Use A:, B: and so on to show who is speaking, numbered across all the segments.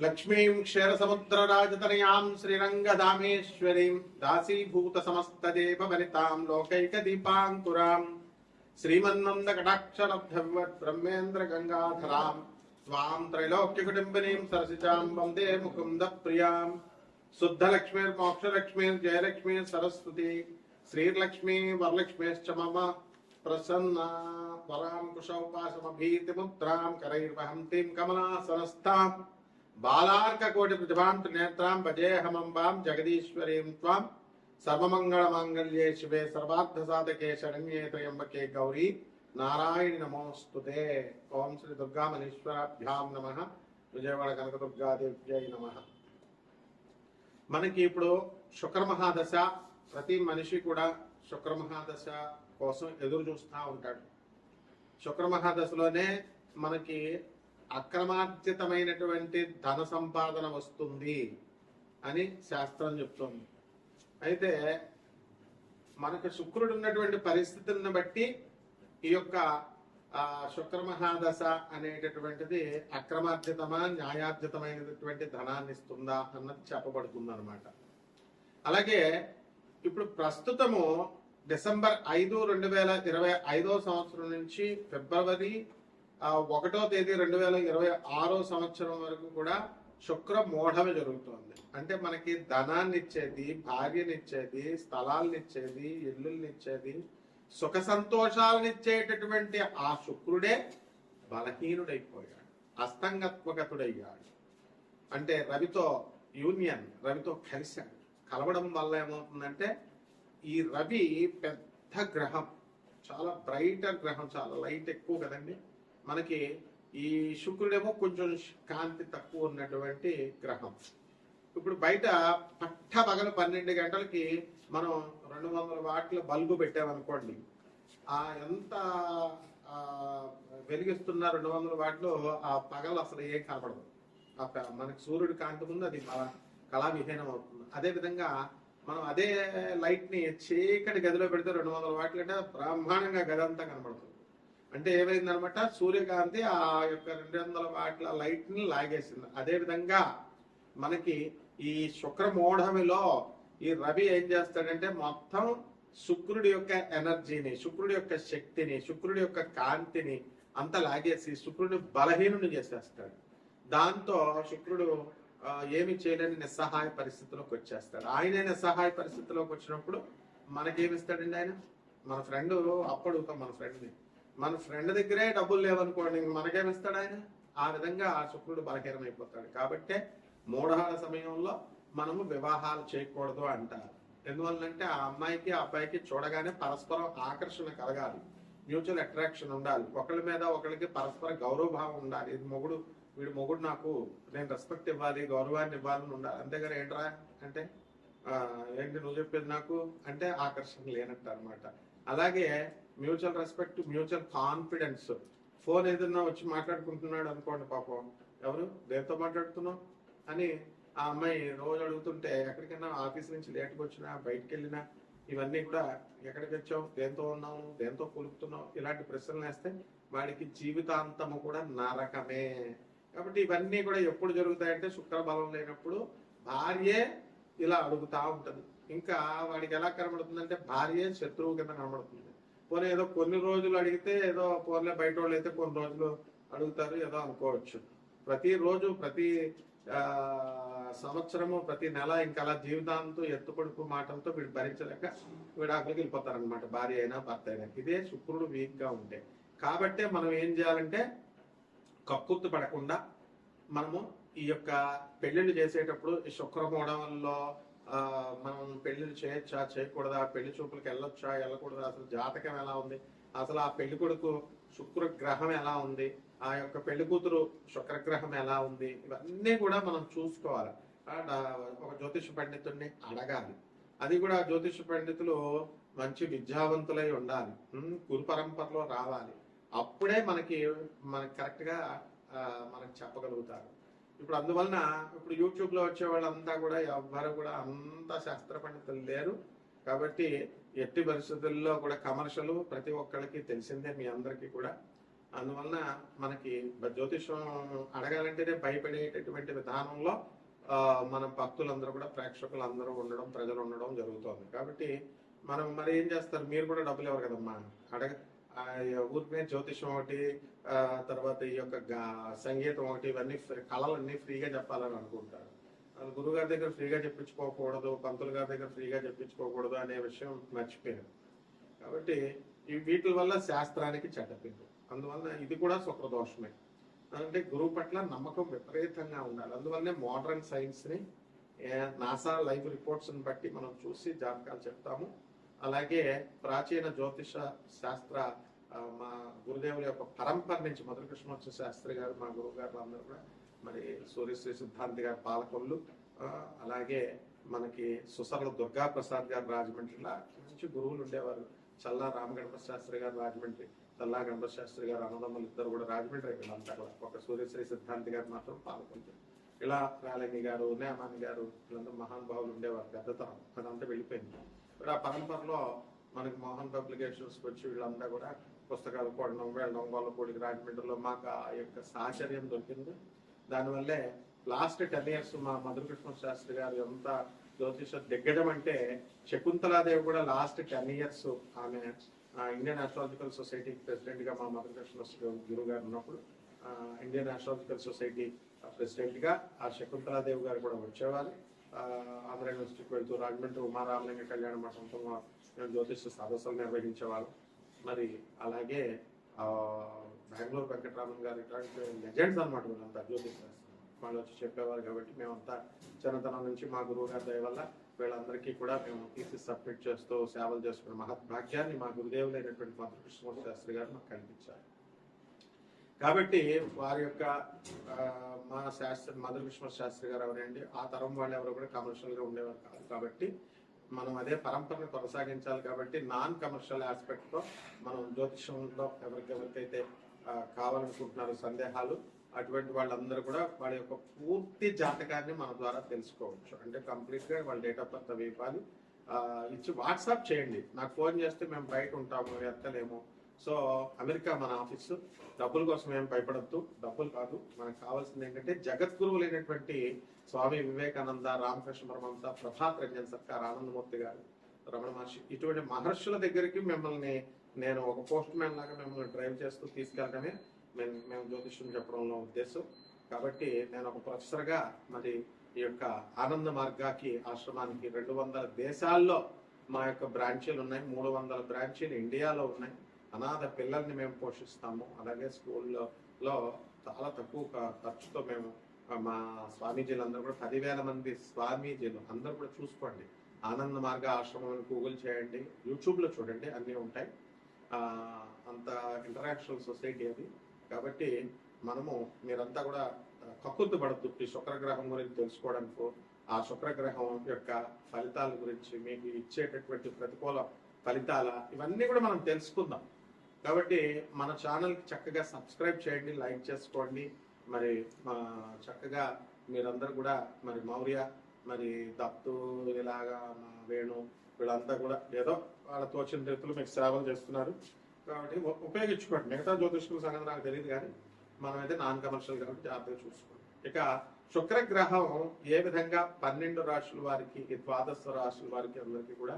A: లక్ష్మీం క్షీరసముద్రరాజతనయాం శ్రీరంగధామేశ్వరీం దాసీభూత సమస్తదేవ వనితాం లోకైక దీపాంకురాం శ్రీమన్నంద కటాక్షరబ్ధవత్ బ్రహ్మేంద్ర గంగాధరాం స్వాం త్రైలోక్యకుటుంబినీం సరసిజాం వందే ముకుంద ప్రియాం శుద్ధలక్ష్మీర్ మోక్షలక్ష్మీర్ జయలక్ష్మీర్ సరస్వతి శ్రీర్లక్ష్మీ వరలక్ష్మీశ్చ మమ ప్రసన్న వరాం కుశౌపాసమభీతిముద్రాం కరైర్వహంతిం కమలాసనస్థాం బాలార్కకోటి ప్రతిభాం త్రినేత్రాం భజేహమంబాం జగదీశ్వరీం త్వాం సర్వమంగళమాంగళ్యే శివే సర్వార్థసాధకే శరణ్యే త్రయంబకే గౌరీ నారాయణి నమోస్తుతే. ఓం శ్రీ దుర్గామణీశ్వరాభ్యాం నమః. విజయవాడ కనకదుర్గాదేవ్యై నమః. మనకి ఇప్పుడు శుక్రమహాదశ, ప్రతి మనిషి కూడా శుక్రమహాదశ కోసం ఎదురు చూస్తూ ఉంటాడు. శుక్రమహాదశలోనే మనకి అక్రమార్జితమైనటువంటి ధన సంపాదన వస్తుంది అని శాస్త్రం చెప్తుంది. అయితే మనకు శుక్రుడు ఉన్నటువంటి పరిస్థితులను బట్టి ఈ యొక్క శుక్రమహాదశ అనేటటువంటిది అక్రమార్జితమా న్యాయార్జితమైనటువంటి ధనాన్ని ఇస్తుందా అన్నది చెప్పబడుతుంది అనమాట. అలాగే ఇప్పుడు ప్రస్తుతము డిసెంబర్ 5, 2025 సంవత్సరం నుంచి ఫిబ్రవరి 1వ తేదీ 2026 సంవత్సరం వరకు కూడా శుక్ర మోఢమి జరుగుతోంది. అంటే మనకి ధనాన్ని ఇచ్చేది, భార్యనిచ్చేది, స్థలాలనిచ్చేది, ఇల్లుల్నిచ్చేది, సుఖ సంతోషాలనిచ్చేటటువంటి ఆ శుక్రుడే బలహీనుడైపోయాడు, అస్తంగత్వగతుడయ్యాడు. అంటే రవితో యూనియన్, రవితో కలిశాడు. కలవడం వల్ల ఏమవుతుందంటే ఈ రవి పెద్ద గ్రహం, చాలా బ్రైటర్ గ్రహం, చాలా లైట్ ఎక్కువ కదండి మనకి. ఈ శుక్రుడేమో కొంచెం కాంతి తక్కువ ఉన్నటువంటి గ్రహం. ఇప్పుడు బయట పట్టపగలు 12 గంటలకి మనం 200 వాట్ల బల్బు పెట్టామనుకోండి, ఎంత వెలిగిస్తున్న 200 వాట్లు ఆ పగలు అసలు ఏం కనపడదు. మనకి సూర్యుడి కాంతి ముందు అది కళావిహీనం అవుతుంది. అదేవిధంగా మనం అదే లైట్ ని చీకటి గదిలో పెడితే 200 వాట్లు అంటే బ్రహ్మాండంగా గది అంతా కనబడుతుంది. అంటే ఏమైందనమాట, సూర్యకాంతి ఆ యొక్క 200 వాట్ల లైట్ ని లాగేసింది. అదే విధంగా మనకి ఈ శుక్రమూఢమిలో ఈ రవి ఏం చేస్తాడంటే మొత్తం శుక్రుడి యొక్క ఎనర్జీని, శుక్రుడి యొక్క శక్తిని, శుక్రుడి యొక్క కాంతిని అంతా లాగేసి శుక్రుడిని బలహీనుని చేసేస్తాడు. దాంతో శుక్రుడు ఏమి చేయలేని నిస్సహాయ పరిస్థితిలోకి వచ్చేస్తాడు. ఆయనే నిస్సహాయ పరిస్థితిలోకి వచ్చినప్పుడు మనకేమిస్తాడండి ఆయన? మన ఫ్రెండ్ అప్పడుగుతాం మన ఫ్రెండ్ దగ్గరే డబ్బులు లేవనుకోండి, మనకేమిస్తాడు ఆయన? ఆ విధంగా ఆ శుక్రుడు బలహీనమైపోతాడు. కాబట్టే మూఢాల సమయంలో మనము వివాహాలు చేయకూడదు అంటారు. ఎందువల్లంటే ఆ అమ్మాయికి ఆ అబ్బాయికి చూడగానే పరస్పరం ఆకర్షణ కలగాలి, మ్యూచువల్ అట్రాక్షన్ ఉండాలి, ఒకళ్ళ మీద ఒకరికి పరస్పర గౌరవభావం ఉండాలి. వీడు మొగుడు, నాకు నేను రెస్పెక్ట్ ఇవ్వాలి, గౌరవాన్ని ఇవ్వాలని ఉండాలి. అంతేగాని ఏంట్రా అంటే ఏంటి నువ్వు చెప్పేది నాకు అంటే ఆకర్షణ లేనట్టు అనమాట. అలాగే mutual respect, mutual confidence. Phone ఏదన్నా వచ్చి మాట్లాడుకుంటున్నాడు అనుకోండి, పాపం ఎవరు దేంతో మాట్లాడుతున్నావు అని ఆ అమ్మాయి రోజు అడుగుతుంటే, ఎక్కడికైనా ఆఫీస్ నుంచి లేట్గా వచ్చినా, బయటకు వెళ్ళినా ఇవన్నీ కూడా ఎక్కడికి వచ్చావు, దేంతో ఉన్నావు, దేంతో కొలుపుతున్నావు, ఇలాంటి ప్రశ్నలు వేస్తే వాడికి జీవితాంతము కూడా నరకమే. కాబట్టి ఇవన్నీ కూడా ఎప్పుడు జరుగుతాయంటే శుక్ర బలం లేనప్పుడు భార్యే ఇలా అడుగుతా ఉంటది. ఇంకా వాడికి ఎలా కనబడుతుందంటే భార్యే శత్రువు కింద కనబడుతుంది. పోనీ ఏదో కొన్ని రోజులు అడిగితే ఏదో పోన్లే, బయట వాళ్ళు అయితే కొన్ని రోజులు అడుగుతారు ఏదో అనుకోవచ్చు. ప్రతిరోజు, ప్రతి సంవత్సరము, ప్రతి నెల ఇంకా అలా జీవితాంతో ఎత్తుపడుపు మాటలతో వీడు భరించలేక విడాకులకి వెళ్ళిపోతారనమాట, భార్య అయినా భర్త అయినా. ఇదే శుక్రుడు వీక్ గా ఉంటే. కాబట్టే మనం ఏం చేయాలంటే కక్కుర్తి పడకుండా మనము ఈ యొక్క పెళ్లిళ్ళు చేసేటప్పుడు ఈ శుక్రమూఢంలో మనం పెళ్లిళ్ళు చేయొచ్చా, చేయకూడదా, పెళ్లి చూపులకు వెళ్ళొచ్చా, వెళ్ళకూడదా, అసలు జాతకం ఎలా ఉంది, అసలు ఆ పెళ్లి కొడుకు శుక్రగ్రహం ఎలా ఉంది, ఆ యొక్క పెళ్లి కూతురు శుక్రగ్రహం ఎలా ఉంది, ఇవన్నీ కూడా మనం చూసుకోవాలి. ఒక జ్యోతిష పండితుడిని అడగాలి. అది కూడా జ్యోతిష పండితులు మంచి విద్యావంతులై ఉండాలి, గురు పరంపరలో రావాలి. అప్పుడే మనకి కరెక్ట్ గా మనకి చెప్పగలుగుతారు. ఇప్పుడు అందువలన ఇప్పుడు యూట్యూబ్ లో వచ్చే వాళ్ళంతా కూడా ఎవ్వరు కూడా అంత శాస్త్ర పండితులు లేరు. కాబట్టి ఎట్టి పరిస్థితుల్లో కూడా కమర్షియల్ ప్రతి ఒక్కరికి తెలిసిందే, మీ అందరికీ కూడా. అందువలన మనకి జ్యోతిషం అడగాలంటేనే భయపడేటటువంటి విధానంలో మన భక్తులందరూ కూడా, ప్రేక్షకులందరూ ఉండడం, ప్రజలు ఉండడం జరుగుతుంది. కాబట్టి మనం మరి ఏం చేస్తారు, మీరు కూడా డబ్బులు ఇవ్వరు కదమ్మా, ఊరికే జ్యోతిషం ఒకటి, తర్వాత ఈ యొక్క సంగీతం ఒకటి, ఇవన్నీ కళలన్నీ ఫ్రీగా చెప్పాలని అనుకుంటారు. గురువు గారి దగ్గర ఫ్రీగా చెప్పించుకోకూడదు, పంతులు గారి దగ్గర ఫ్రీగా చెప్పించుకోకూడదు అనే విషయం మర్చిపోయారు. కాబట్టి వీటి వల్ల శాస్త్రానికి చెడ్డ పేరు. అందువల్ల ఇది కూడా శుక్రదోషమే. అంటే గురువు పట్ల నమ్మకం విపరీతంగా ఉండాలి. అందువల్లనే మోడర్న్ సైన్స్ని, నాసా లైవ్ రిపోర్ట్స్ని బట్టి మనం చూసి జాతకాలు చెప్తాము. అలాగే ప్రాచీన జ్యోతిష శాస్త్ర మా గురుదేవుల యొక్క పరంపర నుంచి మధురకృష్ణోత్సవ శాస్త్రి గారు, మా గురువు గారు అందరూ కూడా, మరి సూర్యశ్రీ సిద్ధాంతి గారు పాలకొల్లు, అలాగే మనకి సుసర్ల దుర్గా ప్రసాద్ గారు రాజమండ్రిలా మంచి గురువులు ఉండేవారు. చల్లా రామగణపతి శాస్త్రి గారు రాజమండ్రి, చల్లా గణపతి శాస్త్రి గారు అన్నదమ్ములు ఇద్దరు కూడా రాజమండ్రి వీళ్ళంతా కూడా. ఒక సూర్యశ్రీ సిద్ధాంతి గారు మాత్రం పాలకొల్లు. ఇలా రాలింగి గారు, నేమాని గారు, వీళ్ళందరూ మహానుభావులు ఉండేవారు. పెద్దతనం అదంతా వెళ్ళిపోయింది. ఇప్పుడు ఆ పరంపరలో మనకి మోహన్ పబ్లికేషన్స్కి వచ్చి వీళ్ళంతా కూడా పుస్తకాలు కొనడం, వెళ్ళడం, గొల్లపూడికి, రాజమండ్రిలో మాకు ఆ యొక్క సాహచర్యం దొరికింది. దానివల్లే లాస్ట్ 10 years మా మధురకృష్ణ శాస్త్రి గారు ఎంత జ్యోతిష దిగ్గజం అంటే, శకుంతలాదేవి కూడా లాస్ట్ 10 years ఆమె ఇండియన్ ఆస్ట్రాలజికల్ సొసైటీ ప్రెసిడెంట్ గా మా మధురకృష్ణ గురువు గారు ఉన్నప్పుడు ఇండియన్ ఆస్ట్రాలజికల్ సొసైటీ ప్రెసిడెంట్ గా ఆ శకుంతలాదేవి గారు కూడా వచ్చేవారు. ఆంధ్ర యూనివర్సిటీకి వెళ్తూ రాజమండ్రి ఉమారామలింగ కళ్యాణ మండపంలో జ్యోతిష సదస్సులు నిర్వహించేవారు. మరి అలాగే బెంగళూరు వెంకటరామన్ గారు, ఇట్లాంటి లెజెండ్స్ అనమాట వీళ్ళంతా జ్యోతిష శాస్త్రం. వాళ్ళు వచ్చి చెప్పేవారు. కాబట్టి మేమంతా చిన్నతనం నుంచి మా గురువు గారి దయ వల్ల వీళ్ళందరికీ కూడా మేము తీసి సబ్మిట్ చేస్తూ సేవలు చేసుకున్న మహద్భాగ్యాన్ని మా గురుదేవులైనటువంటి మధురకృష్ణ శాస్త్రి గారు మాకు కల్పించారు. కాబట్టి వారి యొక్క మా శాస్త్రి మధురకృష్ణ శాస్త్రి గారు ఎవరండి, ఆ తరం వాళ్ళు ఎవరు కూడా కమర్షియల్ గా ఉండేవారు కాదు. కాబట్టి మనం అదే పరంపరను కొనసాగించాలి. కాబట్టి నాన్ కమర్షియల్ ఆస్పెక్ట్ తో మనం జ్యోతిషంలో ఎవరికైతే కావాలనుకుంటున్నారో సందేహాలు, అటువంటి వాళ్ళందరూ కూడా వాళ్ళ యొక్క పూర్తి జాతకాన్ని మన ద్వారా తెలుసుకోవచ్చు. అంటే కంప్లీట్ గా వాళ్ళ డేట్ ఆఫ్ బర్త్ అవి ఇవ్వాలి, ఇచ్చి వాట్సాప్ చేయండి. నాకు ఫోన్ చేస్తే మేము బయట ఉంటాము, ఎత్తలేము. సో అమెరికా మన ఆఫీసు. డబ్బుల కోసం ఏం భయపడద్దు, డబ్బులు కాదు. మనకు కావాల్సింది ఏంటంటే జగద్గురువులైనటువంటి స్వామి వివేకానంద, రామకృష్ణ పరమహంస, ప్రభాత్ రంజన్ సర్కార్, ఆనందమూర్తి గారు, రమణ మహర్షి, ఇటువంటి మహర్షుల దగ్గరికి మిమ్మల్ని నేను ఒక పోస్ట్ మ్యాన్ లాగా మిమ్మల్ని డ్రైవ్ చేస్తూ తీసుకెళ్ళడమే మేము జ్యోతిష్యం చెప్పడంలో ఉద్దేశం. కాబట్టి నేను ఒక ప్రొఫెసర్గా మరి ఈ యొక్క ఆనంద మార్గాకి ఆశ్రమానికి 200 దేశాల్లో మా యొక్క బ్రాంచీలు ఉన్నాయి. 300 బ్రాంచీలు ఇండియాలో ఉన్నాయి. అనాథ పిల్లల్ని మేము పోషిస్తాము. అలాగే స్కూల్లో చాలా తక్కువ ఖర్చుతో మేము మా స్వామీజీలు అందరూ కూడా 10,000 మంది స్వామీజీలు అందరూ కూడా చూసుకోండి. ఆనంద మార్గ ఆశ్రమం గూగుల్ చేయండి, యూట్యూబ్లో చూడండి, అన్నీ ఉంటాయి. అంత ఇంటరాక్చువల్ సొసైటీ అది. కాబట్టి మనము మీరంతా కూడా కక్కుర్తి పడద్దు ఈ శుక్రగ్రహం గురించి తెలుసుకోవడానికి. ఆ శుక్రగ్రహం యొక్క ఫలితాల గురించి, మీకు ఇచ్చేటటువంటి ప్రతికూల ఫలితాల ఇవన్నీ కూడా మనం తెలుసుకుందాం. కాబట్టి మన ఛానల్కి చక్కగా సబ్స్క్రైబ్ చేయండి, లైక్ చేసుకోండి. మరి చక్కగా మీరందరూ కూడా మరి మౌర్య, మరి దత్తు, ఇలాగా వేణు, వీళ్ళంతా కూడా ఏదో వాళ్ళ తోచిన రీతులు మీకు సేవలు చేస్తున్నారు. కాబట్టి ఉపయోగించుకోండి. మిగతా జ్యోతిష్కుల సంగతి నాకు తెలియదు, కానీ మనమైతే నాన్ కమర్షియల్ కాబట్టి జాగ్రత్తగా చూసుకోండి. ఇక శుక్రగ్రహం ఏ విధంగా 12 రాశుల వారికి, 12 రాశుల వారికి అందరికీ కూడా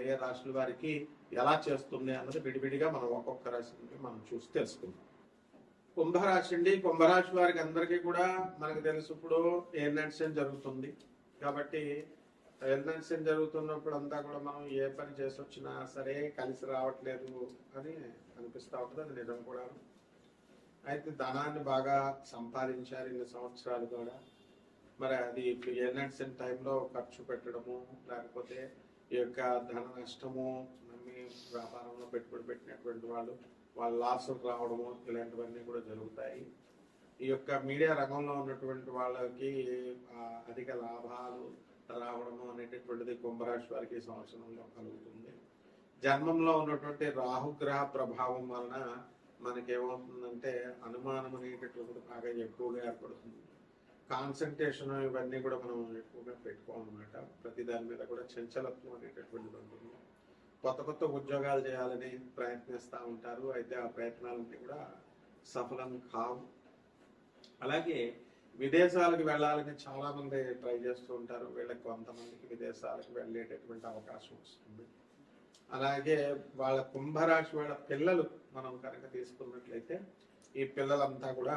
A: ఏ రాశుల వారికి ఎలా చేస్తుంది అన్నది విడివిడిగా మనం ఒక్కొక్క రాశిని మనం చూసి తెలుసుకుందాం. కుంభరాశి అండి. కుంభరాశి వారికి అందరికీ కూడా మనకు తెలుసు, ఇప్పుడు ఏర్నెట్సన్ జరుగుతుంది. కాబట్టి ఏర్నెట్సన్ జరుగుతున్నప్పుడు అంతా కూడా మనం ఏ పని చేసి వచ్చినా సరే కలిసి రావట్లేదు అని అనిపిస్తూ ఉంటుంది. అది నిజం కూడా. అయితే ధనాన్ని బాగా సంపాదించారు ఇన్ని సంవత్సరాలు కూడా. మరి అది ఇప్పుడు ఏర్నెట్సన్ టైంలో ఖర్చు పెట్టడము, లేకపోతే ఈ యొక్క ధన నష్టము, నమ్మి వ్యాపారంలో పెట్టుబడి పెట్టినటువంటి వాళ్ళ లాసులు రావడము, ఇలాంటివన్నీ కూడా జరుగుతాయి. ఈ యొక్క మీడియా రంగంలో ఉన్నటువంటి వాళ్ళకి అధిక లాభాలు రావడము అనేటటువంటిది కుంభరాశి వారికి ఈ సంవత్సరంలో కలుగుతుంది. జన్మంలో ఉన్నటువంటి రాహుగ్రహ ప్రభావం వలన మనకేమవుతుందంటే అనుమానం అనేటటువంటిది బాగా ఎక్కువగా ఏర్పడుతుంది. కాన్సన్ట్రేషన్ ఇవన్నీ కూడా మనం ఎక్కువగా పెట్టుకోవాలన్నమాట. ప్రతి దాని మీద కూడా చంచలత్వం అనేటటువంటిది ఉంటుంది. కొత్త కొత్త ఉద్యోగాలు చేయాలని ప్రయత్నిస్తూ ఉంటారు. అయితే ఆ ప్రయత్నాలన్నీ కూడా సఫలం కావు. అలాగే విదేశాలకు వెళ్ళాలని చాలా మంది ట్రై చేస్తూ ఉంటారు. వీళ్ళకి కొంతమందికి విదేశాలకు వెళ్ళేటటువంటి అవకాశం వస్తుంది. అలాగే వాళ్ళ కుంభరాశి వాళ్ళ పిల్లలు మనం కనుక తీసుకున్నట్లయితే ఈ పిల్లలంతా కూడా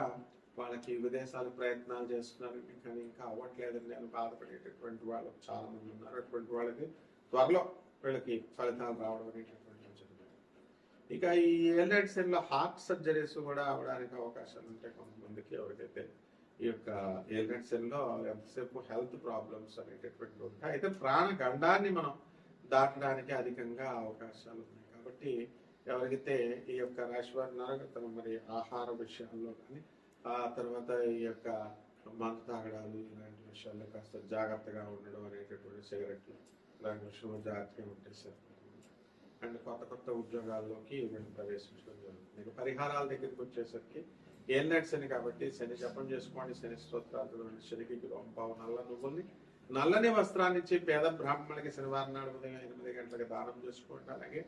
A: వాళ్ళకి విదేశాల ప్రయత్నాలు చేస్తున్నారు, కానీ ఇంకా అవ్వట్లేదని నేను బాధపడేటటువంటి వాళ్ళు చాలా మంది ఉన్నారు. అటువంటి వాళ్ళకి త్వరలో వీళ్ళకి ఫలితాలు రావడం అనేటటువంటి జరుగుతుంది. ఇక ఈ ఏలైట్ లో హార్ట్ సర్జరీస్ కూడా అవడానికి అవకాశాలు ఉంటాయి కొంతమందికి. ఎవరికైతే ఈ యొక్క ఏలైట్ లో ఎంతసేపు హెల్త్ ప్రాబ్లమ్స్ అనేటటువంటి ఉంటాయి. అయితే ప్రాణగండాన్ని మనం దాటడానికి అధికంగా అవకాశాలు ఉన్నాయి. కాబట్టి ఎవరికైతే ఈ యొక్క రాశి వారి ఉన్నారో మరి ఆహార విషయాల్లో కానీ, ఆ తర్వాత ఈ యొక్క మందు తాగడాలు ఇలాంటి విషయాల్లో కాస్త జాగ్రత్తగా ఉండడం అనేటటువంటి, సిగరెట్లు ఇలాంటి విషయంలో జాగ్రత్తగా ఉంటే సరిపోతుంది. అండ్ కొత్త కొత్త ఉద్యోగాల్లోకి వీళ్ళు ప్రవేశించడం జరుగుతుంది. ఇక పరిహారాల దగ్గరికి వచ్చేసరికి ఏలినాటి శని కాబట్టి శని జపం చేసుకోండి, శని స్తోత్రాలు, శనికి పావు నల్ల నువ్వుల్ని, నల్లని వస్త్రాన్ని ఇచ్చి పేద బ్రాహ్మణులకి శనివారం నాడు ఉదయం 8 గంటలకు దానం చేసుకోండి. అలాగే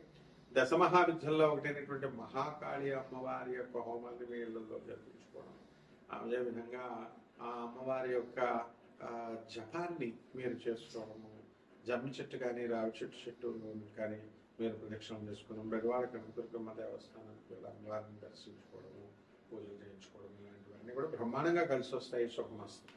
A: దశమహావిద్యల్లో ఒకటైనటువంటి మహాకాళి అమ్మవారి యొక్క హోమాన్ని మీ ఇళ్లలో జరిపించుకోవడం, అదే విధంగా ఆ అమ్మవారి యొక్క జపాన్ని మీరు చేసుకోవడము, జమ్మి చెట్టు కానీ రావి చెట్టు కానీ మీరు ప్రదక్షిణం చేసుకోవడం, బెడవాడ కనకదుర్గమ్మ దేవస్థానానికి వెళ్ళి అమ్మవారిని దర్శించుకోవడము, పూజలు చేయించుకోవడం, ఇలాంటివన్నీ కూడా బ్రహ్మాండంగా కలిసి వస్తాయి. శుభమస్తు.